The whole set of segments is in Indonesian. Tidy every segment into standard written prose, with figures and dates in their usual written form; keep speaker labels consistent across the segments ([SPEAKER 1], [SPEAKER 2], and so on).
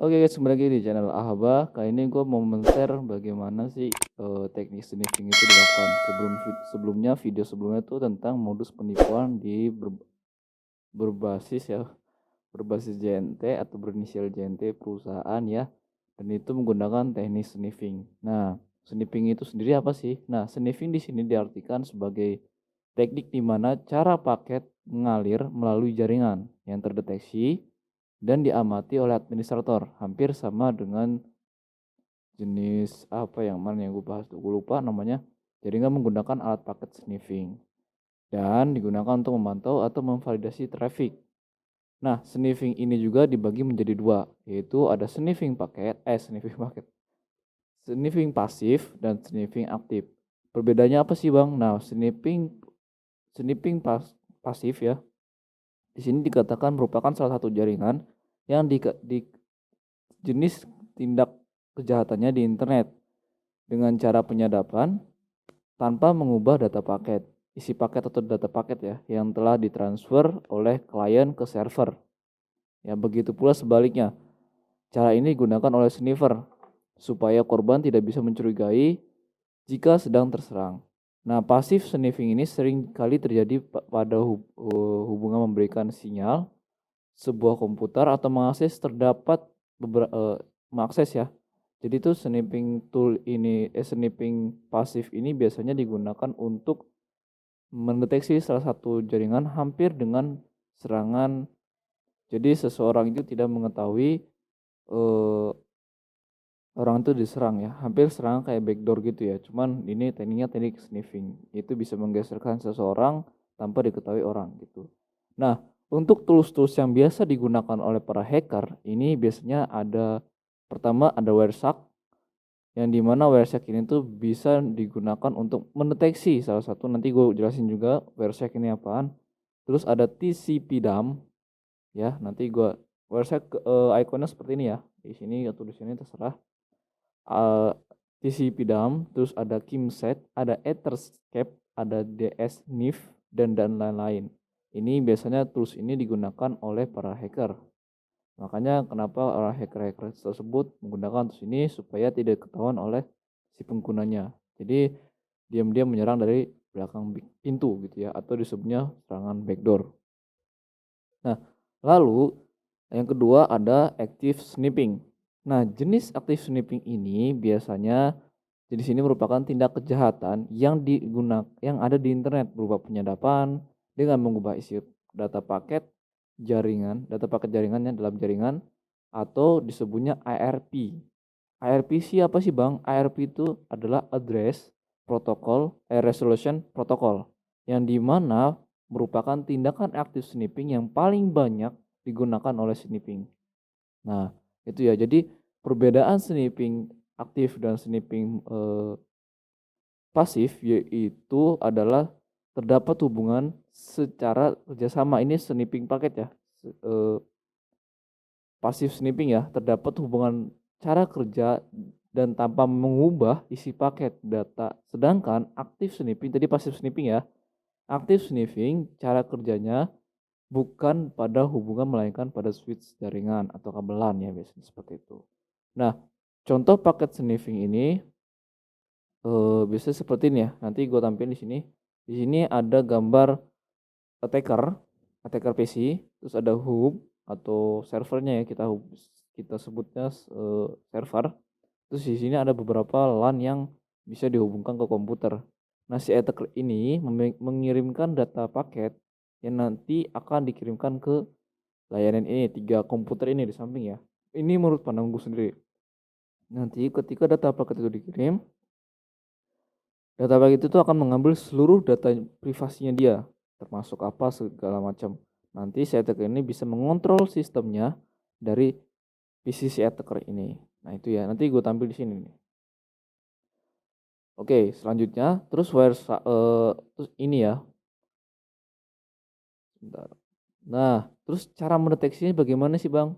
[SPEAKER 1] Oke guys, kembali lagi di channel Ahaba. Kali ini gue mau men-share bagaimana sih teknik sniffing itu dilakukan. Sebelumnya video sebelumnya tuh tentang modus penipuan di berbasis JNT atau berinisial JNT perusahaan ya. Dan itu menggunakan teknik sniffing. Nah, sniffing itu sendiri apa sih? Nah, sniffing di sini diartikan sebagai teknik di mana cara paket mengalir melalui jaringan yang terdeteksi dan diamati oleh administrator, hampir sama dengan jenis apa yang mana yang gue bahas tuh, gue lupa namanya. Jaringan menggunakan alat paket sniffing dan digunakan untuk memantau atau memvalidasi traffic. Nah, sniffing ini juga dibagi menjadi dua, yaitu ada sniffing pasif dan sniffing aktif. Perbedaannya apa sih bang? Nah, sniffing pasif ya, di sini dikatakan merupakan salah satu jaringan yang di jenis tindak kejahatannya di internet dengan cara penyadapan tanpa mengubah data paket, isi paket atau data paket ya yang telah ditransfer oleh klien ke server. Ya, begitu pula sebaliknya. Cara ini digunakan oleh sniffer supaya korban tidak bisa mencurigai jika sedang terserang. Nah, pasif sniffing ini sering kali terjadi pada hubungan memberikan sinyal sebuah komputer atau mengakses ya. Jadi tuh sniffing pasif ini biasanya digunakan untuk mendeteksi salah satu jaringan hampir dengan serangan. Jadi seseorang itu tidak mengetahui eh, orang itu diserang ya, hampir serangan kayak backdoor gitu ya. Cuman ini tekniknya teknik sniffing, itu bisa menggeserkan seseorang tanpa diketahui orang gitu. Nah, untuk tools-tools yang biasa digunakan oleh para hacker, ini biasanya pertama ada Wireshark, yang dimana Wireshark ini tuh bisa digunakan untuk mendeteksi salah satu, nanti gue jelasin juga Wireshark ini apaan. Terus ada TCP dump, ya nanti gue Wireshark ikonnya seperti ini ya, di sini atau di sini terserah. TCP dump, terus ada Kimset, ada Etherscape, ada DSNIF, dan lain-lain. Ini biasanya tools ini digunakan oleh para hacker. Makanya kenapa orang hacker-hacker tersebut menggunakan tools ini supaya tidak ketahuan oleh si penggunanya. Jadi diam-diam menyerang dari belakang pintu gitu ya, atau disebutnya serangan backdoor. Nah, lalu yang kedua ada active sniffing. Nah, jenis active sniffing ini biasanya jenis ini merupakan tindak kejahatan yang ada di internet berupa penyadapan dengan mengubah isi data paket jaringannya dalam jaringan, atau disebutnya ARP. ARP siapa sih Bang? ARP itu adalah resolution protocol, yang dimana merupakan tindakan active sniffing yang paling banyak digunakan oleh sniffing. Nah, itu ya. Jadi perbedaan sniffing aktif dan sniffing pasif yaitu adalah terdapat hubungan secara kerjasama. Ini sniffing paket ya. Pasif sniffing ya, terdapat hubungan cara kerja dan tanpa mengubah isi paket data. Sedangkan aktif sniffing, tadi pasif sniffing ya. Aktif sniffing cara kerjanya bukan pada hubungan melainkan pada switch jaringan atau kabelan ya, biasanya seperti itu. Nah, contoh paket sniffing ini biasanya seperti ini ya. Nanti gue tampilin di sini. Di sini ada gambar attacker PC, terus ada hub atau servernya ya, kita sebutnya server. Terus di sini ada beberapa LAN yang bisa dihubungkan ke komputer. Nah, si attacker ini mengirimkan data paket yang nanti akan dikirimkan ke layanan ini, 3 komputer ini di samping ya. Ini menurut pandang gue sendiri. Nanti ketika data paket itu dikirim, Data paket itu akan mengambil seluruh data privasinya dia, termasuk apa segala macam. Nanti si attacker ini bisa mengontrol sistemnya dari PC si attacker ini. Nah itu ya, nanti gue tampil di sini nih. Oke, selanjutnya terus terus ini ya. Bentar. Nah, terus cara mendeteksinya bagaimana sih, Bang?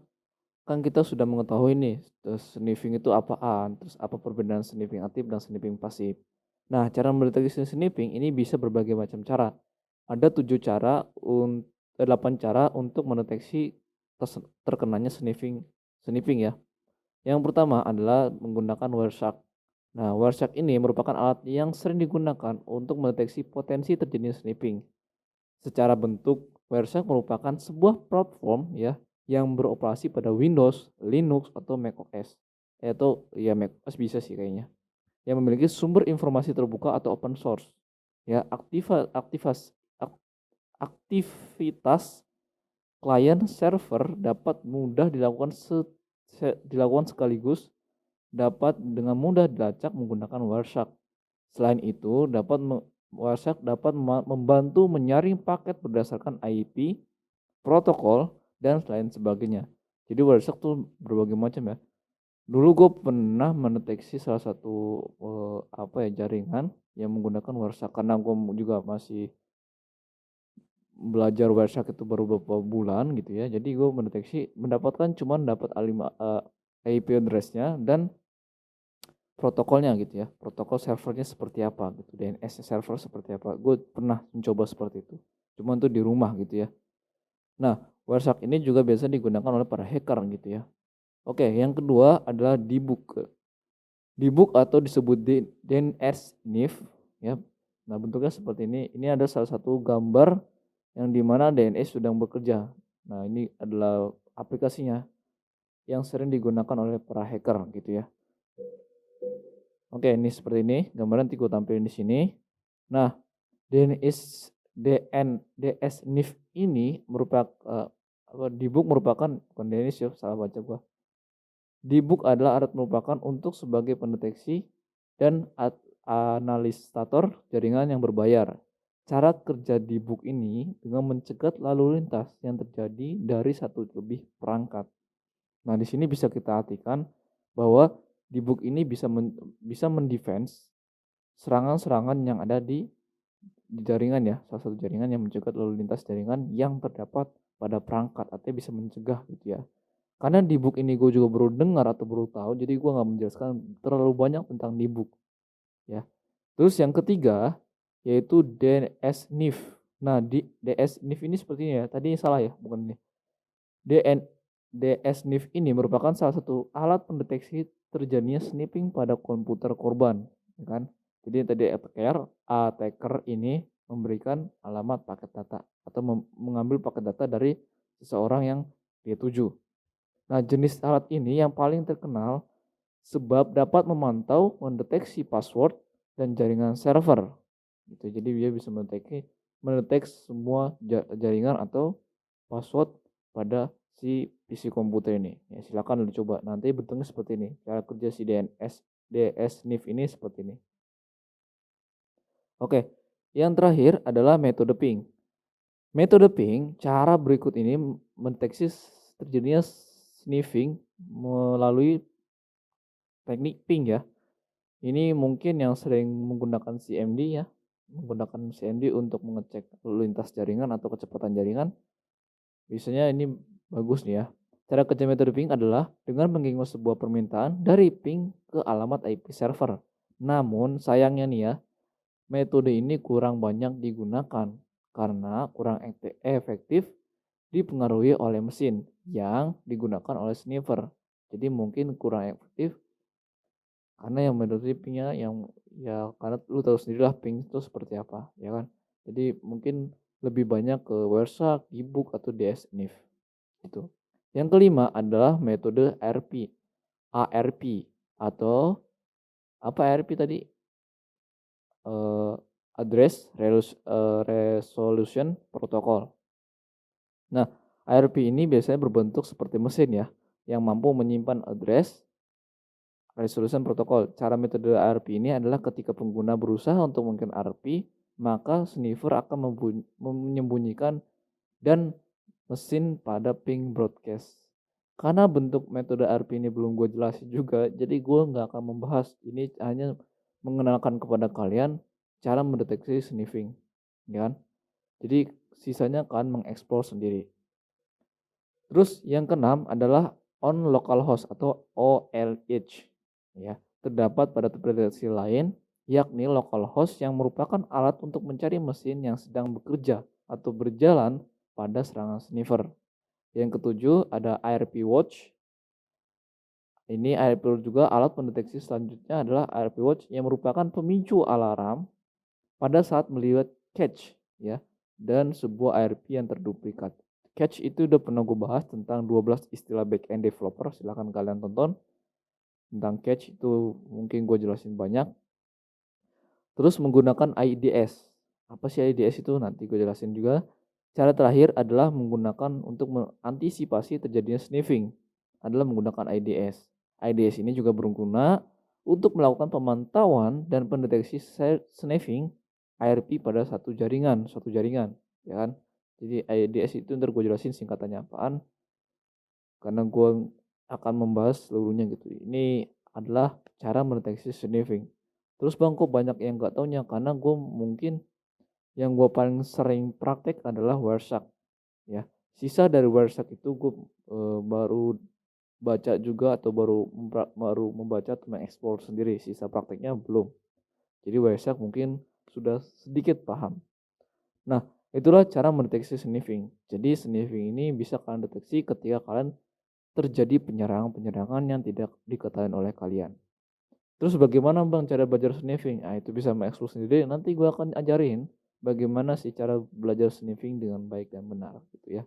[SPEAKER 1] Kan kita sudah mengetahui nih, sniffing itu apaan, terus apa perbedaan sniffing aktif dan sniffing pasif. Nah, cara mendeteksi sniffing ini bisa berbagai macam cara. Ada 8 cara untuk mendeteksi terkenanya sniffing sniffing ya. Yang pertama adalah menggunakan Wireshark. Nah, Wireshark ini merupakan alat yang sering digunakan untuk mendeteksi potensi terjadinya sniffing. Secara bentuk, Wireshark merupakan sebuah platform ya yang beroperasi pada Windows, Linux, atau macOS. Atau ya macOS bisa sih kayaknya. Yang memiliki sumber informasi terbuka atau open source. Ya, aktivitas klien server dapat mudah dilakukan sekaligus, dapat dengan mudah dilacak menggunakan Wireshark. Selain itu, Wireshark dapat membantu menyaring paket berdasarkan IP, protokol, dan lain sebagainya. Jadi Wireshark tuh berbagai macam ya. Dulu gue pernah mendeteksi salah satu jaringan yang menggunakan Wireshark karena gue juga masih belajar Wireshark itu baru beberapa bulan gitu ya. Jadi gue dapat IP address-nya dan protokolnya gitu ya. Protokol servernya seperti apa gitu. DNS server seperti apa. Gue pernah mencoba seperti itu. Cuman tuh di rumah gitu ya. Nah, Wireshark ini juga biasa digunakan oleh para hacker gitu ya. Oke, yang kedua adalah debug. Debug atau disebut DNS sniff ya. Nah, bentuknya seperti ini. Ini ada salah satu gambar yang dimana DNS sedang bekerja. Nah, ini adalah aplikasinya yang sering digunakan oleh para hacker gitu ya. Oke, ini seperti ini. Gambaran nanti gue tampilin di sini. Nah, DNS NIF ini debug merupakan bukan DNS ya, salah baca gua. Debug adalah alat merupakan untuk sebagai pendeteksi dan analisator jaringan yang berbayar. Cara kerja debug ini dengan mencegat lalu lintas yang terjadi dari satu lebih perangkat. Nah, di sini bisa kita artikan bahwa debug ini bisa mendefense serangan-serangan yang ada di jaringan ya, salah satu jaringan yang mencegat lalu lintas jaringan yang terdapat pada perangkat, artinya bisa mencegah gitu ya. Karena debug ini gue juga baru dengar atau baru tahu, jadi gue nggak menjelaskan terlalu banyak tentang debug ya. Terus yang ketiga yaitu DNS-NIF. Nah, di DNS-NIF ini sepertinya ya, tadi salah ya, bukan ini. DNS-NIF ini merupakan salah satu alat pendeteksi terjadinya sniffing pada komputer korban, ya kan? Jadi tadi attacker ini memberikan alamat paket data atau mengambil paket data dari seseorang yang dia tuju. Nah, jenis alat ini yang paling terkenal sebab dapat memantau, mendeteksi password dan jaringan server. Gitu. Jadi dia bisa mendeteksi semua jaringan atau password pada si PC komputer ini. Ya, silakan dicoba. Nanti bentuknya seperti ini. Cara kerja si DNS-NIF ini seperti ini. Oke, yang terakhir adalah metode ping. Metode ping, cara berikut ini mendeteksi terjadinya sniffing melalui teknik ping ya. Ini mungkin yang sering menggunakan CMD ya, menggunakan CMD untuk mengecek lalu lintas jaringan atau kecepatan jaringan. Biasanya ini bagus nih ya. Cara kerja metode ping adalah dengan mengirim sebuah permintaan dari ping ke alamat IP server. Namun sayangnya nih ya, metode ini kurang banyak digunakan karena kurang efektif dipengaruhi oleh mesin yang digunakan oleh sniffer. Jadi mungkin kurang efektif karena yang metode pingnya yang ya karena lu tahu sendirilah ping itu seperti apa, ya kan? Jadi mungkin lebih banyak ke Wireshark, debug atau DSNIF itu. Yang kelima adalah metode ARP atau apa ARP tadi? Address Resolution Protocol. Nah, ARP ini biasanya berbentuk seperti mesin ya, yang mampu menyimpan address resolution protokol. Cara metode ARP ini adalah ketika pengguna berusaha untuk menggunakan ARP, maka sniffer akan menyembunyikan dan mesin pada ping broadcast. Karena bentuk metode ARP ini belum gue jelasin juga, jadi gue nggak akan membahas. Ini hanya mengenalkan kepada kalian cara mendeteksi sniffing, ya kan? Jadi sisanya kalian mengeksplor sendiri. Terus yang keenam adalah on localhost atau OLH, ya. Terdapat pada deteksi lain, yakni localhost yang merupakan alat untuk mencari mesin yang sedang bekerja atau berjalan pada serangan sniffer. Yang ketujuh ada ARP Watch. Ini ARP juga alat pendeteksi selanjutnya adalah ARP Watch yang merupakan pemicu alarm pada saat melihat cache, ya, dan sebuah ARP yang terduplikat. Cache itu udah pernah gue bahas tentang 12 istilah backend developer, silahkan kalian tonton. Tentang cache itu mungkin gue jelasin banyak. Terus menggunakan IDS. Apa sih IDS itu? Nanti gue jelasin juga. Cara terakhir adalah menggunakan untuk mengantisipasi terjadinya sniffing, adalah menggunakan IDS. IDS ini juga berguna untuk melakukan pemantauan dan pendeteksi sniffing ARP pada suatu jaringan, ya kan? Jadi IDS itu ntar gue jelasin singkatannya apaan, karena gue akan membahas seluruhnya gitu. Ini adalah cara mendeteksi sniffing. Terus bang, kok banyak yang nggak taunya? Karena gue mungkin yang gue paling sering praktek adalah Wireshark, ya. Sisa dari Wireshark itu gue baru baca juga atau baru membaca atau mengeksplor sendiri. Sisa prakteknya belum. Jadi Wireshark mungkin sudah sedikit paham. Nah, itulah cara mendeteksi sniffing. Jadi sniffing ini bisa kalian deteksi ketika kalian terjadi penyerangan yang tidak diketahui oleh kalian. Terus bagaimana bang cara belajar sniffing? Nah, itu bisa mengeksplor sendiri. Nanti gue akan ajarin bagaimana sih cara belajar sniffing dengan baik dan benar gitu ya.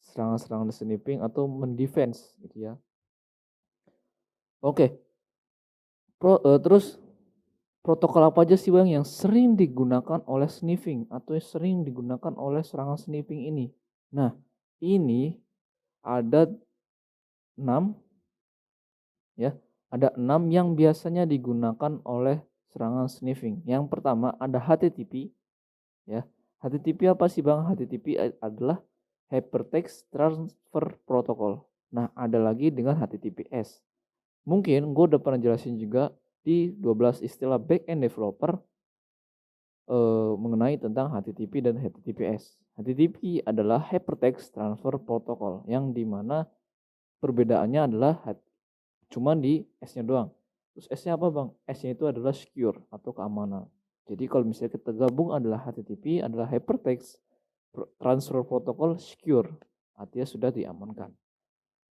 [SPEAKER 1] Serangan-serangan sniffing atau mendefense gitu ya. Oke. Terus protokol apa aja sih bang yang sering digunakan oleh sniffing atau yang sering digunakan oleh serangan sniffing ini? Nah, ini ada 6, ya. Ada 6 yang biasanya digunakan oleh serangan sniffing. Yang pertama ada HTTP, ya. HTTP apa sih bang? HTTP adalah Hypertext Transfer Protocol. Nah, ada lagi dengan HTTPS. Mungkin gue udah pernah jelasin juga di 12 istilah backend developer mengenai tentang HTTP dan HTTPS. HTTP adalah Hypertext Transfer Protocol, yang dimana perbedaannya adalah cuma di S-nya doang. Terus S-nya apa bang? S-nya itu adalah secure atau keamanan. Jadi kalau misalnya kita gabung adalah HTTP adalah Hypertext Transfer Protocol Secure, artinya sudah diamankan.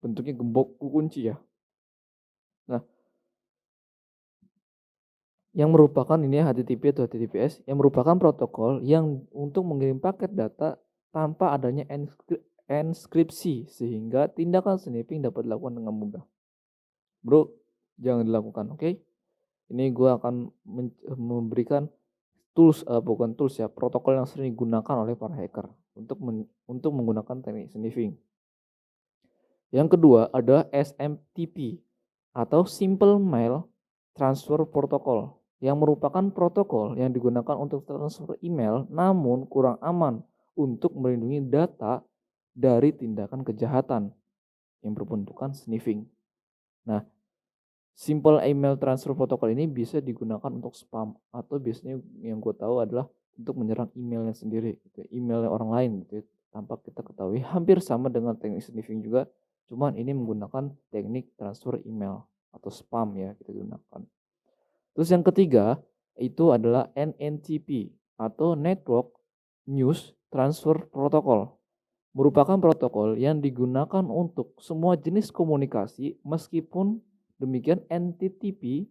[SPEAKER 1] Bentuknya gembok kunci ya. Nah, yang merupakan ini HTTP atau HTTPS yang merupakan protokol yang untuk mengirim paket data tanpa adanya enskripsi sehingga tindakan sniffing dapat dilakukan dengan mudah. Bro, jangan dilakukan, oke? Ini gue akan memberikan tools, bukan tools ya, protokol yang sering digunakan oleh para hacker untuk menggunakan teknik sniffing. Yang kedua ada SMTP atau Simple Mail Transfer Protocol, yang merupakan protokol yang digunakan untuk transfer email namun kurang aman untuk melindungi data dari tindakan kejahatan yang berbentukan sniffing. Nah, Simple Email Transfer Protocol ini bisa digunakan untuk spam atau biasanya yang gue tahu adalah untuk menyerang emailnya sendiri, gitu, emailnya orang lain gitu ya, tanpa kita ketahui. Hampir sama dengan teknik sniffing juga, cuman ini menggunakan teknik transfer email atau spam ya kita gunakan. Terus yang ketiga itu adalah NNTP atau Network News Transfer Protocol. Merupakan protokol yang digunakan untuk semua jenis komunikasi, meskipun demikian NTTP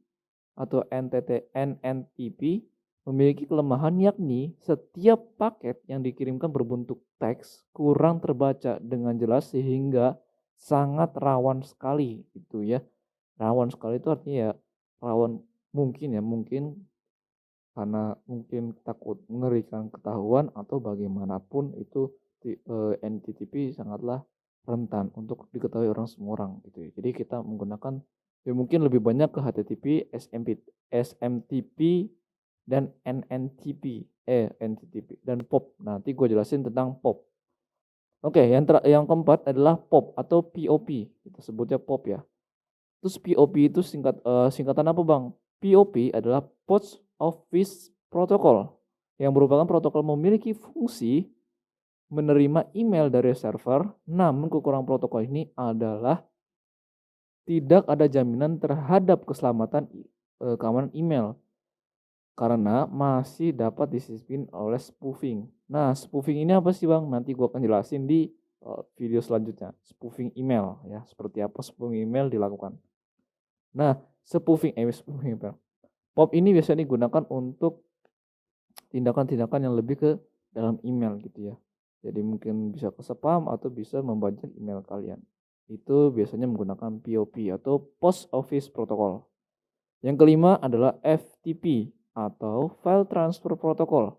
[SPEAKER 1] atau NNTP memiliki kelemahan, yakni setiap paket yang dikirimkan berbentuk teks kurang terbaca dengan jelas sehingga sangat rawan sekali itu ya. Rawan sekali itu artinya ya rawan mungkin karena mungkin takut mengerikan ketahuan atau bagaimanapun itu NTTP sangatlah rentan untuk diketahui semua orang gitu ya. Jadi kita menggunakan Ya mungkin lebih banyak ke HTTP, SMTP, dan NTTP dan POP. Nanti gue jelasin tentang POP. Oke, yang keempat adalah POP atau POP. Kita sebutnya POP ya. Terus POP itu singkatan apa, Bang? POP adalah Post Office Protocol yang merupakan protokol memiliki fungsi menerima email dari server, namun kekurangan protokol ini adalah tidak ada jaminan terhadap keamanan email karena masih dapat disisipin oleh spoofing. Nah, spoofing ini apa sih, Bang? Nanti gua akan jelasin di video selanjutnya. Spoofing email ya, seperti apa spoofing email dilakukan. Nah, spoofing email. POP ini biasanya digunakan untuk tindakan-tindakan yang lebih ke dalam email gitu ya. Jadi mungkin bisa ke spam atau bisa membajak email kalian. Itu biasanya menggunakan POP atau Post Office Protocol. Yang kelima adalah FTP atau File Transfer Protocol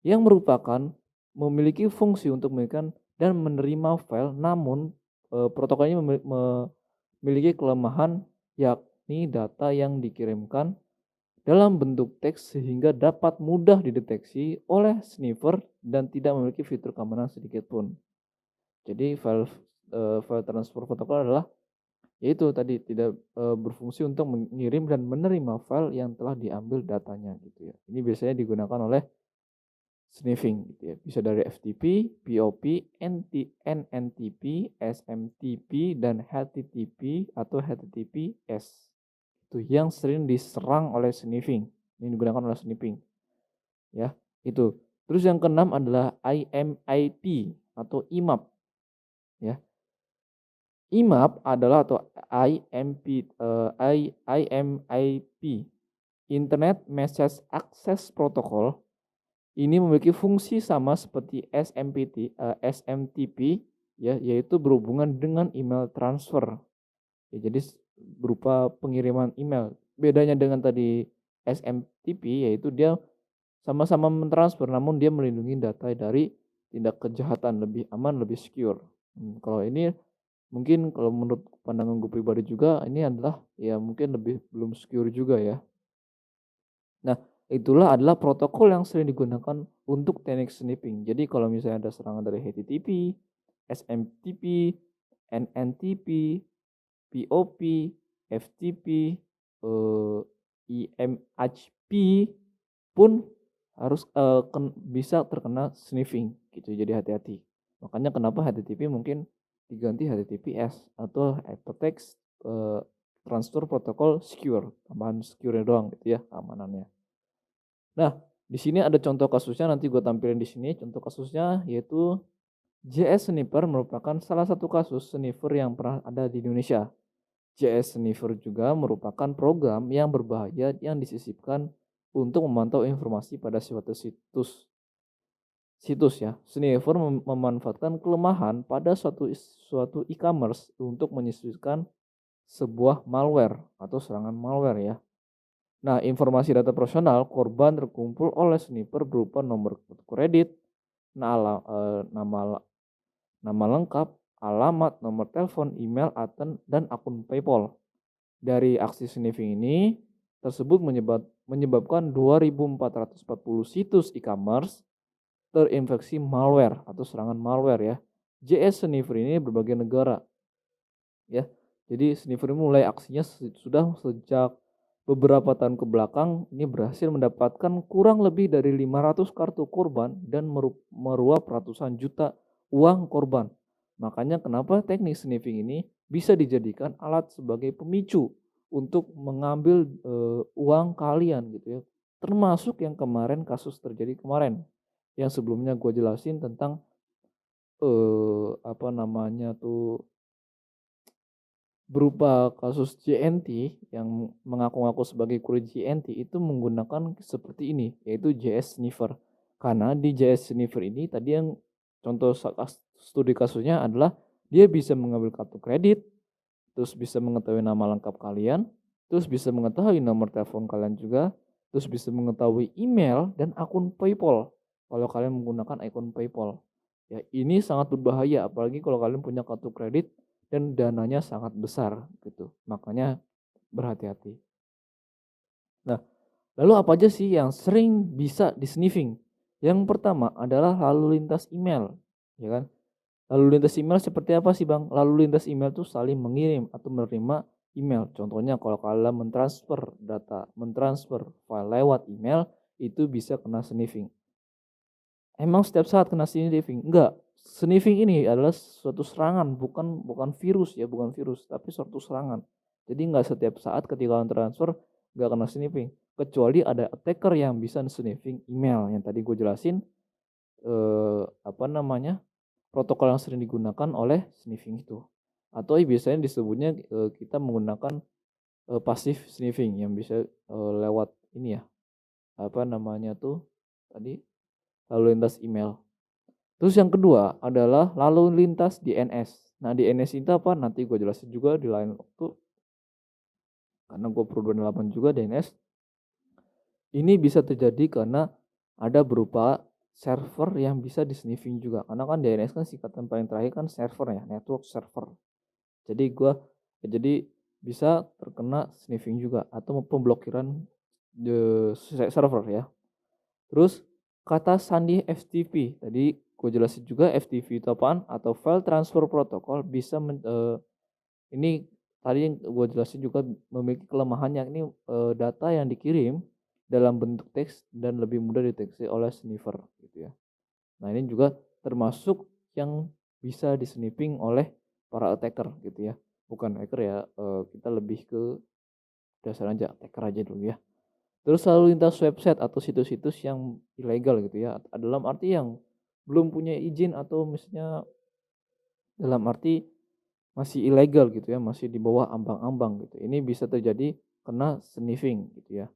[SPEAKER 1] yang merupakan memiliki fungsi untuk memberikan dan menerima file, namun protokolnya memiliki kelemahan yakni data yang dikirimkan dalam bentuk teks sehingga dapat mudah dideteksi oleh sniffer dan tidak memiliki fitur keamanan sedikit pun. Jadi file transfer protocol adalah yaitu tadi tidak berfungsi untuk mengirim dan menerima file yang telah diambil datanya gitu ya. Ini biasanya digunakan oleh sniffing gitu ya. Bisa dari FTP, POP, NNTP, SMTP, dan HTTP atau HTTPS. Itu yang sering diserang oleh sniffing. Ini digunakan oleh sniffing. Ya, itu. Terus yang keenam adalah IMIP atau IMAP. Ya. IMAP adalah atau IMIP, Internet Message Access Protocol. Ini memiliki fungsi sama seperti SMTP ya, yaitu berhubungan dengan email transfer. Ya, jadi berupa pengiriman email. Bedanya dengan tadi SMTP yaitu dia sama-sama mentransfer namun dia melindungi data dari tindak kejahatan, lebih aman, lebih secure. Kalau ini mungkin kalau menurut pandangan gue pribadi juga ini adalah ya mungkin lebih belum secure juga ya. Nah, itulah adalah protokol yang sering digunakan untuk teknik sniffing. Jadi kalau misalnya ada serangan dari HTTP, SMTP, NNTP, POP, FTP, IMHP pun harus bisa terkena sniffing gitu. Jadi hati-hati. Makanya kenapa HTTP mungkin diganti HTTPS atau Hypertext Transfer Protocol Secure, tambahan secure doang gitu ya keamanannya. Nah, di sini ada contoh kasusnya, nanti gue tampilin di sini. Contoh kasusnya yaitu JS Sniffer merupakan salah satu kasus sniffer yang pernah ada di Indonesia. JS Sniffer juga merupakan program yang berbahaya yang disisipkan untuk memantau informasi pada suatu situs ya. Sniffer memanfaatkan kelemahan pada suatu e-commerce untuk menyisipkan sebuah malware atau serangan malware ya. Nah, informasi data personal korban terkumpul oleh sniper berupa nomor kartu kredit, nama lengkap, alamat, nomor telepon, email, dan akun PayPal. Dari aksi sniffing ini tersebut menyebabkan 2.440 situs e-commerce terinfeksi malware atau serangan malware ya. JS Sniffer ini berbagai negara ya. Jadi Sniffer mulai aksinya sudah sejak beberapa tahun ke belakang ini berhasil mendapatkan kurang lebih dari 500 kartu korban dan meruap ratusan juta uang korban. Makanya kenapa teknik sniffing ini bisa dijadikan alat sebagai pemicu untuk mengambil uang kalian gitu ya. Termasuk yang kemarin kasus terjadi kemarin yang sebelumnya gue jelasin tentang apa namanya tuh berupa kasus JNT yang mengaku-ngaku sebagai kurir JNT itu menggunakan seperti ini yaitu JS Sniffer. Karena di JS Sniffer ini tadi yang contoh studi kasusnya adalah dia bisa mengambil kartu kredit, terus bisa mengetahui nama lengkap kalian, terus bisa mengetahui nomor telepon kalian juga, terus bisa mengetahui email dan akun PayPal kalau kalian menggunakan akun PayPal. Ya, ini sangat berbahaya apalagi kalau kalian punya kartu kredit dan dananya sangat besar gitu. Makanya berhati-hati. Nah, lalu apa aja sih yang sering bisa di-sniffing? Yang pertama adalah lalu lintas email, ya kan? Lalu lintas email seperti apa sih, Bang? Lalu lintas email tuh saling mengirim atau menerima email. Contohnya kalau kalian mentransfer data, mentransfer file lewat email, itu bisa kena sniffing. Emang setiap saat kena sniffing? Enggak. Sniffing ini adalah suatu serangan, bukan virus ya, bukan virus, tapi suatu serangan. Jadi enggak setiap saat ketika kalian transfer enggak kena sniffing, kecuali ada attacker yang bisa sniffing email yang tadi gue jelasin, apa namanya, protokol yang sering digunakan oleh sniffing itu. Atau biasanya disebutnya, kita menggunakan, passive sniffing yang bisa, lewat ini ya, apa namanya tuh tadi, lalu lintas email. Terus yang kedua adalah lalu lintas DNS. Nah, DNS itu apa? Nanti gue jelasin juga di lain waktu, karena gue Pro 28 juga DNS. Ini bisa terjadi karena ada berupa server yang bisa di-sniffing juga. Karena kan DNS kan singkatan paling terakhir kan server ya, network server. Jadi bisa terkena sniffing juga atau pemblokiran server ya. Terus kata sandi FTP, tadi gue jelasin juga FTP itu apaan, atau file transfer protocol bisa ini tadi yang gue jelasin juga memiliki kelemahannya, ini data yang dikirim dalam bentuk teks dan lebih mudah dideteksi oleh sniffer gitu ya. Nah, ini juga termasuk yang bisa di-sniffing oleh para attacker gitu ya. Bukan hacker ya, kita lebih ke dasar aja, attacker aja dulu ya. Terus lalu lintas website atau situs-situs yang ilegal gitu ya, dalam arti yang belum punya izin atau misalnya dalam arti masih ilegal gitu ya, masih di bawah ambang-ambang gitu. Ini bisa terjadi kena sniffing gitu ya.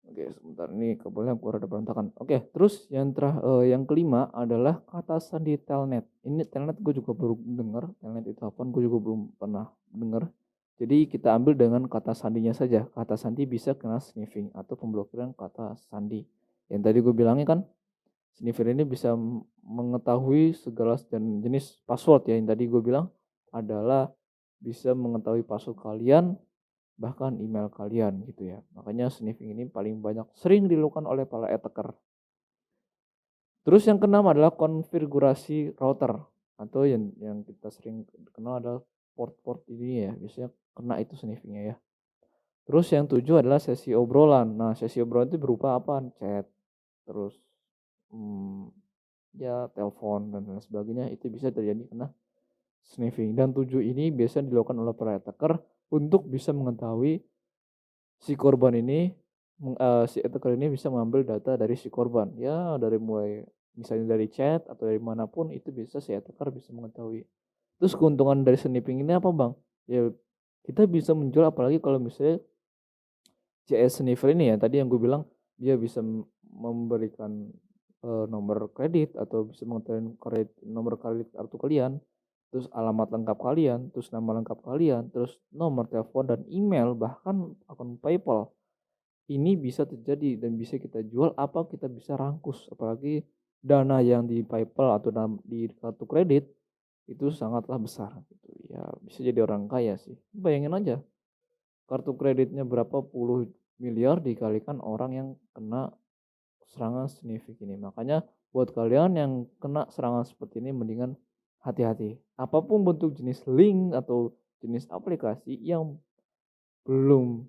[SPEAKER 1] Oke, sebentar ini kabelnya aku rada berantakan. Oke, terus yang kelima adalah kata sandi telnet. Ini telnet gue juga baru dengar, telnet itu apaan gue juga belum pernah dengar. Jadi kita ambil dengan kata sandinya saja. Kata sandi bisa kena sniffing atau pemblokiran kata sandi. Yang tadi gue bilangnya kan, sniffer ini bisa mengetahui segala jenis password ya. Yang tadi gue bilang adalah bisa mengetahui password kalian, bahkan email kalian gitu ya. Makanya sniffing ini paling banyak sering dilakukan oleh para attacker. Terus yang keenam adalah konfigurasi router atau yang kita sering kenal adalah port-port ini ya, biasanya kena itu sniffingnya ya. Terus yang tujuh adalah sesi obrolan. Nah, sesi obrolan itu berupa apa? Chat, terus ya telepon dan lain sebagainya, itu bisa terjadi kena sniffing. Dan tujuh ini biasa dilakukan oleh para attacker untuk bisa mengetahui si korban ini, si attacker ini bisa mengambil data dari si korban. Ya dari mulai misalnya dari chat atau dari manapun itu bisa si attacker bisa mengetahui. Terus keuntungan dari sniffing ini apa, Bang? Ya kita bisa menjual, apalagi kalau misalnya CS sniffer ini ya tadi yang gue bilang dia bisa memberikan, nomor kredit atau bisa mengetahui nomor kredit kartu kalian, terus alamat lengkap kalian, terus nama lengkap kalian, terus nomor telepon dan email, bahkan akun PayPal. Ini bisa terjadi dan bisa kita jual, apa kita bisa rangkus, apalagi dana yang di PayPal atau di kartu kredit itu sangatlah besar gitu ya, bisa jadi orang kaya sih. Bayangin aja kartu kreditnya berapa puluh miliar dikalikan orang yang kena serangan sniffing ini. Makanya buat kalian yang kena serangan seperti ini mendingan hati-hati. Apapun bentuk jenis link atau jenis aplikasi yang belum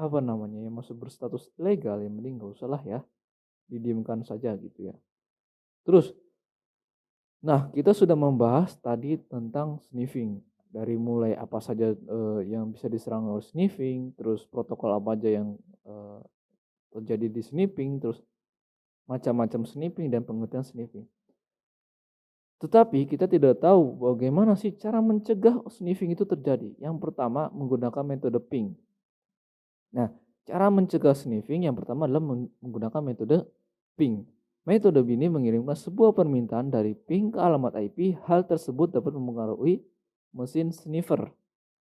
[SPEAKER 1] apa namanya yang masuk berstatus ilegal, yang mending gak usah lah ya, didiamkan saja gitu ya. Terus, nah kita sudah membahas tadi tentang sniffing. Dari mulai apa saja yang bisa diserang oleh sniffing, terus protokol apa aja yang terjadi di sniffing, terus macam-macam sniffing dan pengertian sniffing. Tetapi kita tidak tahu bagaimana sih cara mencegah sniffing itu terjadi. Yang pertama menggunakan metode ping. Nah, cara mencegah sniffing yang pertama adalah menggunakan metode ping. Metode ini mengirimkan sebuah permintaan dari ping ke alamat IP. Hal tersebut dapat mempengaruhi mesin sniffer.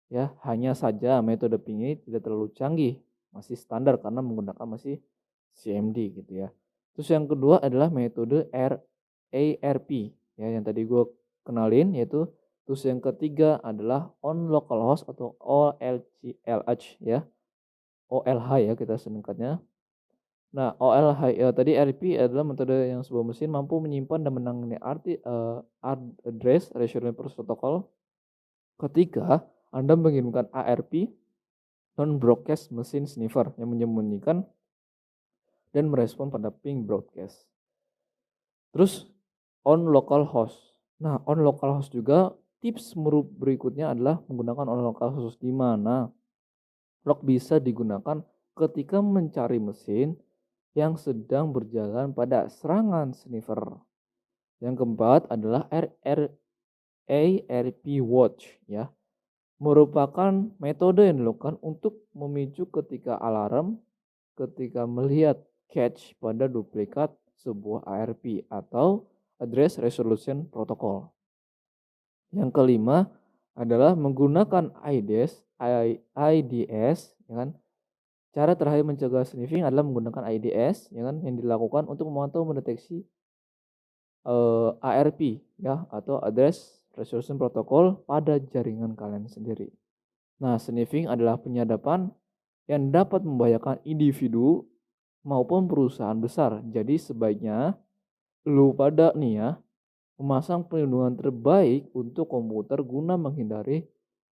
[SPEAKER 1] Ya, hanya saja metode ping ini tidak terlalu canggih, masih standar karena menggunakan masih CMD gitu ya. Terus yang kedua adalah metode ARP ya, yang tadi gue kenalin, yaitu Terus yang ketiga adalah on localhost atau OLH ya. OLH ya kita singkatnya. Nah, OLH tadi RP adalah metode yang sebuah mesin mampu menyimpan dan menangani address reservation protocol ketika Anda mengirimkan ARP non-broadcast mesin sniffer yang menyembunyikan dan merespon pada ping broadcast. Terus on localhost. Nah, on localhost juga tips berikutnya adalah menggunakan on localhost di mana lock bisa digunakan ketika mencari mesin yang sedang berjalan pada serangan sniffer. Yang keempat adalah ARP watch ya. Merupakan metode yang dilakukan untuk memicu ketika alarm ketika melihat cache pada duplikat sebuah ARP atau address resolution protocol. Yang kelima adalah menggunakan IDS ya kan. Cara terakhir mencegah sniffing adalah menggunakan IDS ya kan, yang dilakukan untuk memantau mendeteksi ARP ya atau address resolution protocol pada jaringan kalian sendiri. Nah, sniffing adalah penyadapan yang dapat membahayakan individu maupun perusahaan besar. Jadi sebaiknya lu pada nih ya memasang perlindungan terbaik untuk komputer guna menghindari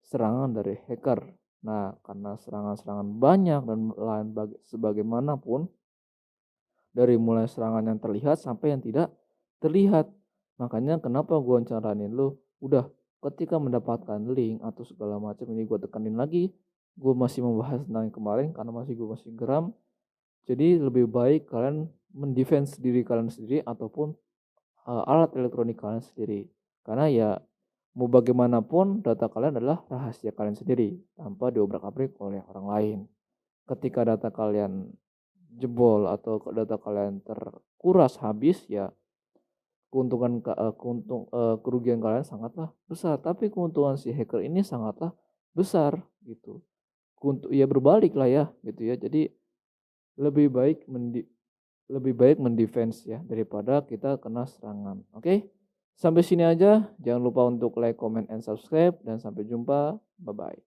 [SPEAKER 1] serangan dari hacker. Nah, karena serangan-serangan banyak dan lain sebagaimanapun, dari mulai serangan yang terlihat sampai yang tidak terlihat. Makanya kenapa gue caranin lu, udah ketika mendapatkan link atau segala macam ini gue tekanin lagi, gue masih membahas tentang yang kemarin karena gue masih geram. Jadi lebih baik kalian mendefense diri kalian sendiri ataupun alat elektronik kalian sendiri. Karena ya mau bagaimanapun data kalian adalah rahasia kalian sendiri tanpa diobrak-abrik oleh orang lain. Ketika data kalian jebol atau data kalian terkuras habis ya kerugian kalian sangatlah besar, tapi keuntungan si hacker ini sangatlah besar gitu. Ya berbalik lah ya gitu ya. Jadi lebih baik mendefense ya daripada kita kena serangan. Oke? Sampai sini aja. Jangan lupa untuk like, comment, and subscribe dan sampai jumpa. Bye bye.